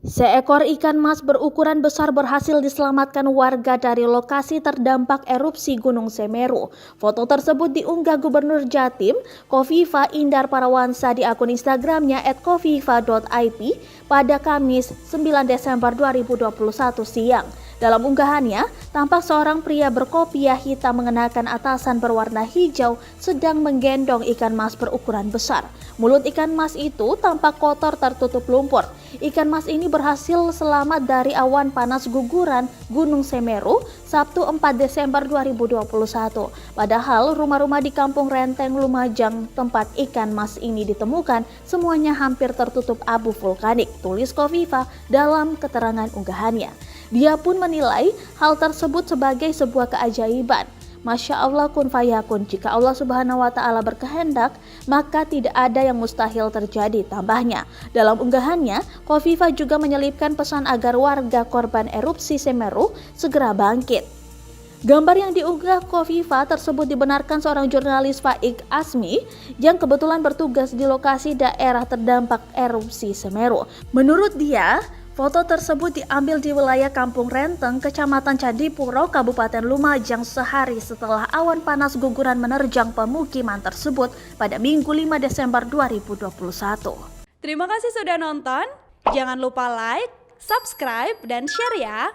Seekor ikan mas berukuran besar berhasil diselamatkan warga dari lokasi terdampak erupsi Gunung Semeru. Foto tersebut diunggah Gubernur Jatim, Kofifa Indar Parawansa di akun Instagramnya @kofifa.id pada Kamis 9 Desember 2021 siang. Dalam unggahannya, tampak seorang pria berkopiah hitam mengenakan atasan berwarna hijau sedang menggendong ikan mas berukuran besar. Mulut ikan mas itu tampak kotor tertutup lumpur. Ikan mas ini berhasil selamat dari awan panas guguran Gunung Semeru Sabtu 4 Desember 2021. Padahal rumah-rumah di Kampung Renteng Lumajang tempat ikan mas ini ditemukan semuanya hampir tertutup abu vulkanik, tulis Kofifa dalam keterangan unggahannya. Dia pun menilai hal tersebut sebagai sebuah keajaiban. Masya Allah kun fayakun, jika Allah Subhanahu wa Ta'ala berkehendak, maka tidak ada yang mustahil terjadi, tambahnya. Dalam unggahannya, Kofifa juga menyelipkan pesan agar warga korban erupsi Semeru segera bangkit. Gambar yang diunggah Kofifa tersebut dibenarkan seorang jurnalis Faik Asmi yang kebetulan bertugas di lokasi daerah terdampak erupsi Semeru. Menurut dia, foto tersebut diambil di wilayah Kampung Renteng, Kecamatan Candipuro, Kabupaten Lumajang sehari setelah awan panas guguran menerjang pemukiman tersebut pada Minggu 5 Desember 2021. Terima kasih sudah nonton. Jangan lupa like, subscribe, dan share ya.